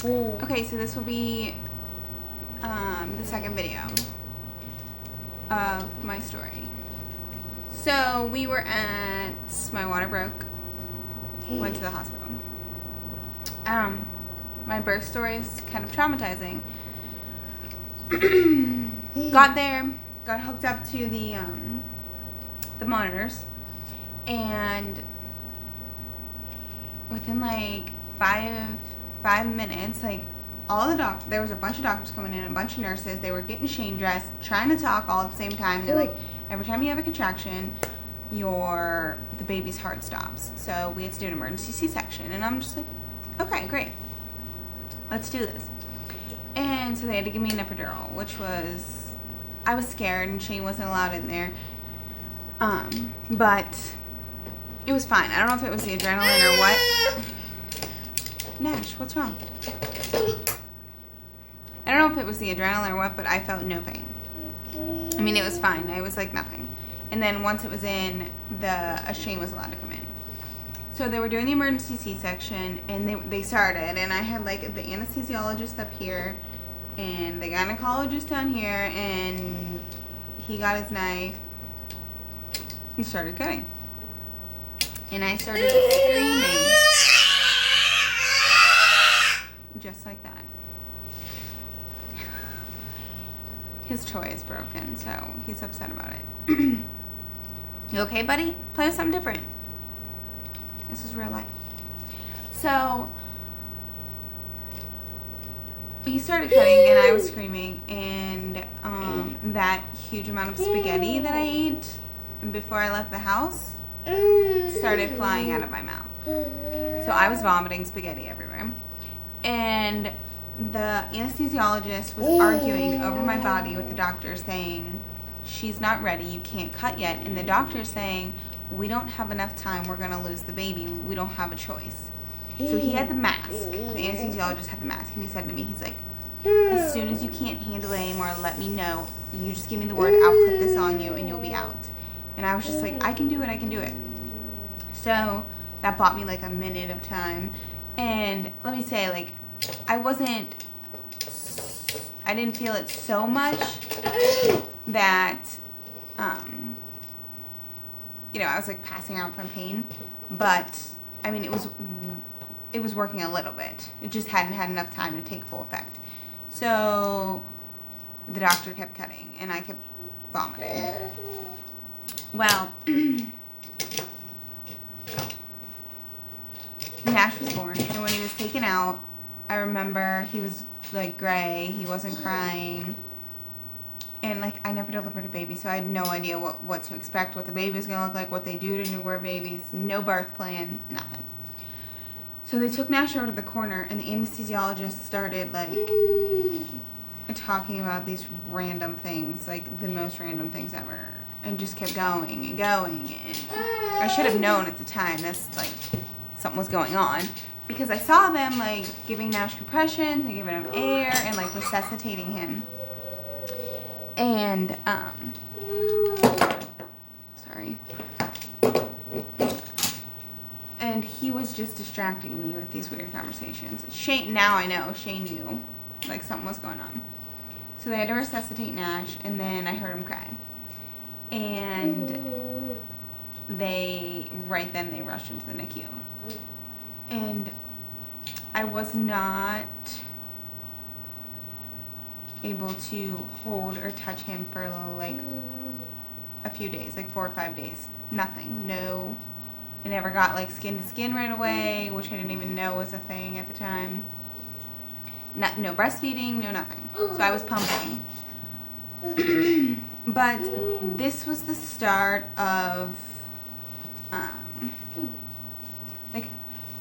Okay, so this will be the second video of my story. So we were at, my water broke, went to the hospital. My birth story is kind of traumatizing. Got there, got hooked up to the monitors, and within like five minutes, like there was a bunch of doctors coming in, a bunch of nurses. They were getting Shane dressed, trying to talk all at the same time. They're like, every time you have a contraction, the baby's heart stops. So we had to do an emergency C-section, and I'm just like, okay, great, let's do this. And so they had to give me an epidural, which I was scared, and Shane wasn't allowed in there. But it was fine. I don't know if it was the adrenaline or what. Nash, what's wrong? I don't know if it was the adrenaline or what, but I felt no pain. I mean, it was fine. It was like nothing. And then once it was in, Shane was allowed to come in. So they were doing the emergency C-section, and they started, and I had like the anesthesiologist up here and the gynecologist down here, and he got his knife and started cutting. And I started screaming. Just like that. His toy is broken, so he's upset about it. You okay, buddy? Play with something different. This is real life. So he started cutting, and I was screaming, and that huge amount of spaghetti that I ate before I left the house started flying out of my mouth. So I was vomiting spaghetti everywhere. And the anesthesiologist was arguing over my body with the doctor, saying, she's not ready, you can't cut yet. And the doctor's saying, we don't have enough time, we're going to lose the baby, we don't have a choice. So he had the mask, the anesthesiologist had the mask, and he said to me, he's like, as soon as you can't handle it anymore, let me know. You just give me the word, I'll put this on you, and you'll be out. And I was just like, I can do it. So that bought me like a minute of time. And let me say, like, I didn't feel it so much that, I was like passing out from pain. But, I mean, it was working a little bit. It just hadn't had enough time to take full effect. So the doctor kept cutting, and I kept vomiting. Well, Nash was born, and when he was taken out, I remember he was like gray, he wasn't crying, and like I never delivered a baby, so I had no idea what to expect, what the baby was gonna look like, what they do to newborn babies, no birth plan, nothing. So they took Nash over to the corner, and the anesthesiologist started like talking about these random things, like the most random things ever, and just kept going and going, and I should have known at the time that's like something was going on, because I saw them like giving Nash compressions and giving him air and like resuscitating him. And sorry. And he was just distracting me with these weird conversations. Now I know Shane knew like something was going on. So they had to resuscitate Nash, and then I heard him cry. And they rushed him to the NICU. And I was not able to hold or touch him for like a few days, like 4 or 5 days. Nothing. No. I never got like skin to skin right away, which I didn't even know was a thing at the time. No breastfeeding, no nothing. So I was pumping. But this was the start of, like,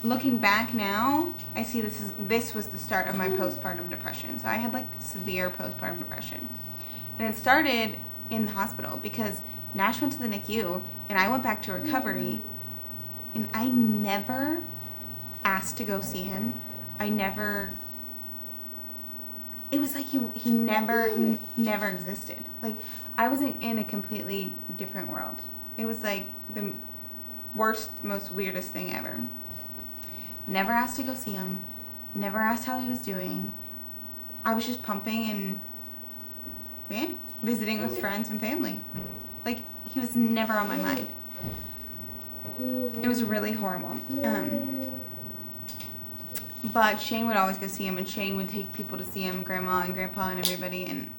looking back now, I see this was the start of my postpartum depression. So I had like severe postpartum depression, and it started in the hospital because Nash went to the NICU, and I went back to recovery, and I never asked to go see him. It was like he never existed. Like, I was in a completely different world. It was like the worst, most weirdest thing ever. Never asked to go see him. never asked how he was doing. I was just pumping and visiting with friends and family. Like, he was never on my mind. It was really horrible. But Shane would always go see him, and Shane would take people to see him, Grandma and Grandpa and everybody, and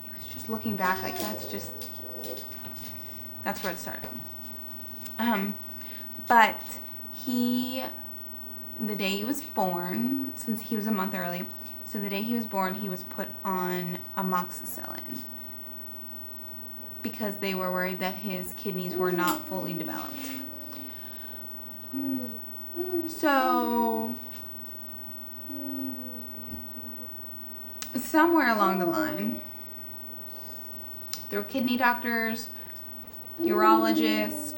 it was just looking back, like, that's where it started. But the day he was born, since he was a month early, so the day he was born, he was put on amoxicillin because they were worried that his kidneys were not fully developed. So somewhere along the line, there were kidney doctors, urologists,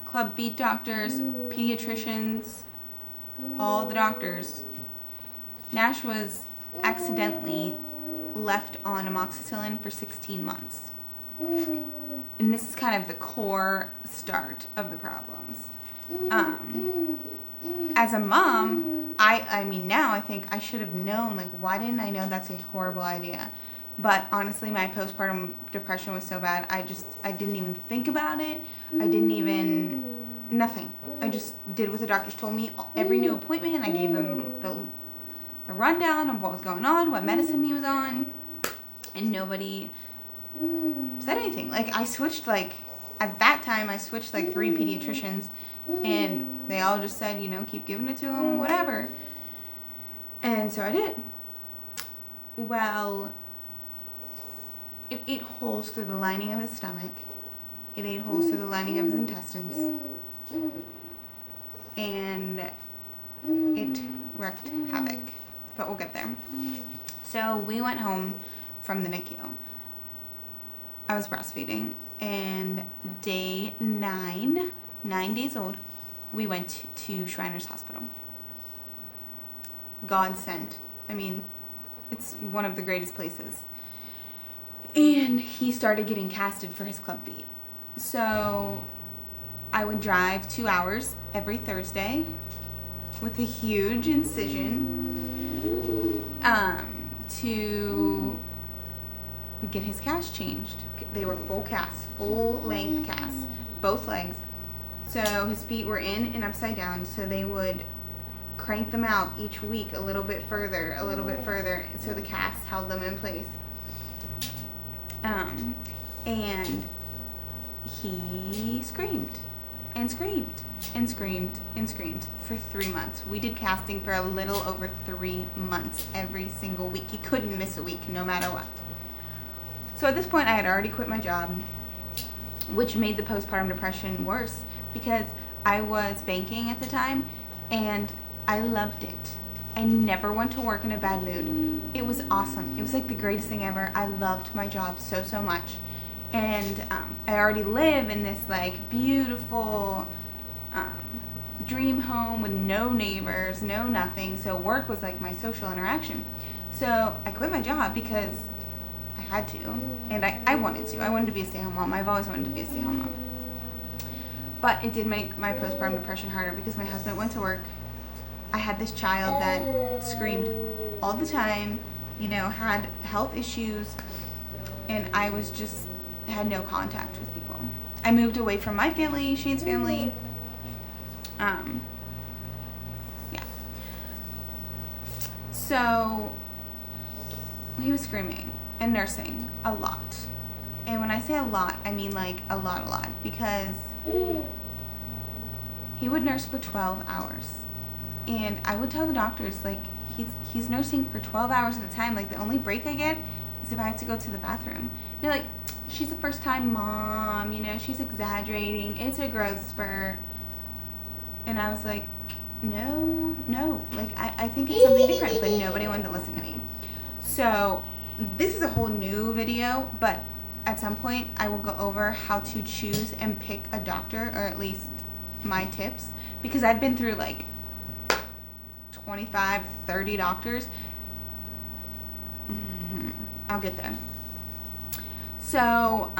club feet doctors, pediatricians, all the doctors. Nash was accidentally left on amoxicillin for 16 months. And this is kind of the core start of the problems. As a mom, I mean, now I think I should have known, like, why didn't I know that's a horrible idea? But honestly, my postpartum depression was so bad, I didn't even think about it. Nothing. I just did what the doctors told me. Every new appointment, I gave them the rundown of what was going on, what medicine he was on, and nobody said anything. Like, at that time, I switched like 3 pediatricians, and they all just said, keep giving it to him, whatever. And so I did. Well, it ate holes through the lining of his stomach. It ate holes through the lining of his intestines. And it wreaked havoc. But we'll get there. So we went home from the NICU. I was breastfeeding. And day 9 days old, we went to Shriners Hospital. God sent. I mean, it's one of the greatest places. And he started getting casted for his club feet. So I would drive 2 hours every Thursday with a huge incision to get his cast changed. They were full casts, full length casts, both legs. So his feet were in and upside down, so they would crank them out each week a little bit further, so the cast held them in place. And he screamed and screamed and screamed and screamed for 3 months. We did casting for a little over 3 months every single week. You couldn't miss a week, no matter what. So at this point, I had already quit my job, which made the postpartum depression worse because I was banking at the time and I loved it. I never went to work in a bad mood. It was awesome. It was like the greatest thing ever. I loved my job so, so much. And I already live in this like beautiful dream home with no neighbors, no nothing. So work was like my social interaction. So I quit my job because I had to, and I wanted to. I wanted to be a stay-at-home mom. I've always wanted to be a stay-at-home mom. But it did make my postpartum depression harder because my husband went to work. I had this child that screamed all the time, had health issues, and I was just had no contact with people. I moved away from my family, Shane's family. So he was screaming and nursing a lot. And when I say a lot, I mean like a lot, because he would nurse for 12 hours. And I would tell the doctors, like, he's nursing for 12 hours at a time. Like, the only break I get is if I have to go to the bathroom. And they're like, she's a first-time mom, she's exaggerating. It's a growth spurt. And I was like, no. Like, I think it's something different. But nobody wanted to listen to me. So this is a whole new video, but at some point I will go over how to choose and pick a doctor, or at least my tips, because I've been through like 25, 30 doctors. I'll get there. So,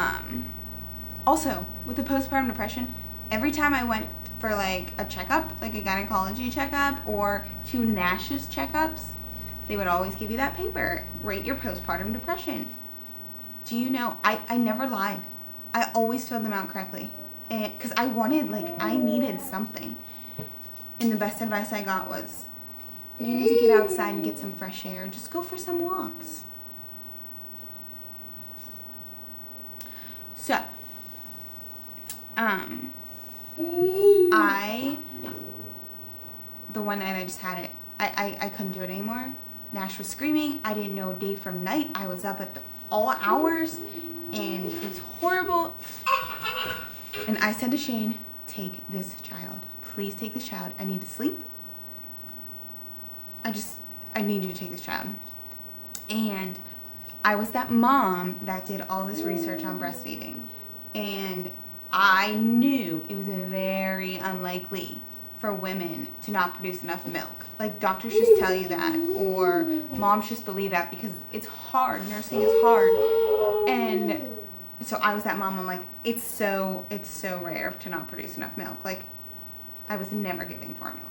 also, with the postpartum depression, every time I went for like a checkup, like a gynecology checkup, or to Nash's checkups, they would always give you that paper, rate your postpartum depression. Do you know, I never lied. I always filled them out correctly. And because I wanted, like, I needed something. And the best advice I got was, you need to get outside and get some fresh air. Just go for some walks. So, the one night I just had it, I couldn't do it anymore. Nash was screaming. I didn't know day from night. I was up at all hours, and it was horrible. And I said to Shane, take this child. Please take this child. I need to sleep. I need you to take this child. And I was that mom that did all this research on breastfeeding. And I knew it was very unlikely for women to not produce enough milk. Like, doctors just tell you that, or moms just believe that because it's hard. Nursing is hard. And so I was that mom. I'm like, it's so rare to not produce enough milk. Like, I was never giving formula.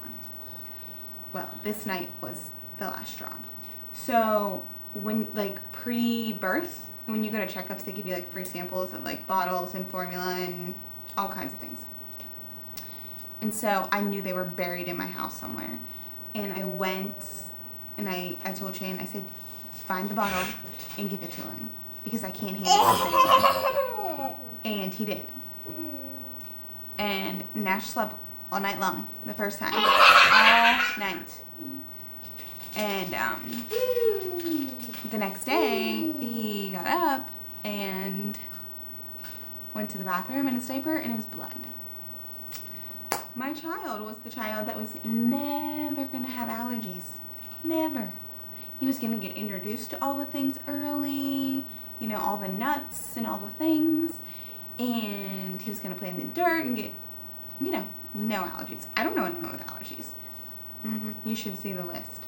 Well, this night was the last straw. So when, like, pre-birth, when you go to checkups, they give you like free samples of like bottles and formula and all kinds of things. And so I knew they were buried in my house somewhere. And I went and I told Shane, I said, find the bottle and give it to him because I can't handle it. And he did. And Nash slept all night long the first time. All night. And the next day, he got up and went to the bathroom in his diaper, and it was blood. My child was the child that was never going to have allergies. Never. He was going to get introduced to all the things early, you know, all the nuts and all the things, and he was going to play in the dirt and get, you know, no allergies. I don't know anyone with allergies. You should see the list.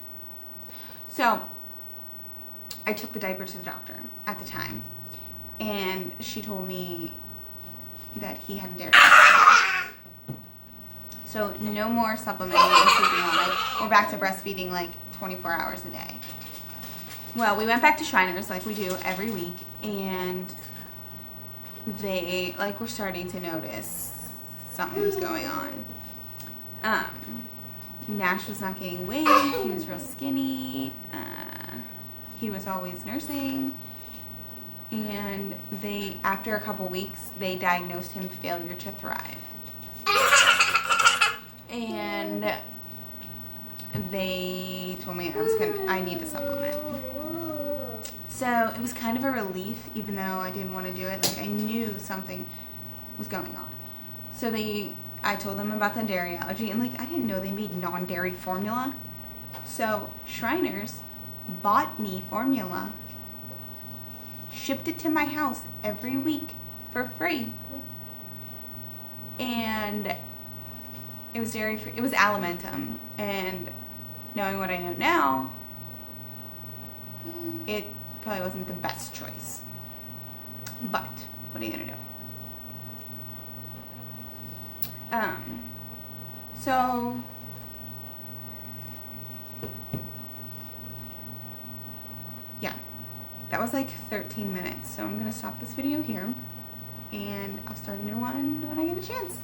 So I took the diaper to the doctor at the time, and she told me that he had a dairy allergy. So no more supplementing and sleeping all night. We're back to breastfeeding like 24 hours a day. Well, we went back to Shriners like we do every week, and they like were starting to notice something was going on. Nash was not gaining weight. He was real skinny. He was always nursing. And after a couple weeks, they diagnosed him failure to thrive. And they told me I need a supplement. So it was kind of a relief, even though I didn't want to do it. Like, I knew something was going on. So I told them about the dairy allergy, and like, I didn't know they made non-dairy formula. So Shriners bought me formula, shipped it to my house every week for free. And it was dairy free. It was Alimentum. And knowing what I know now, it probably wasn't the best choice. But what are you gonna do? So yeah, that was like 13 minutes. So I'm gonna stop this video here, and I'll start a new one when I get a chance.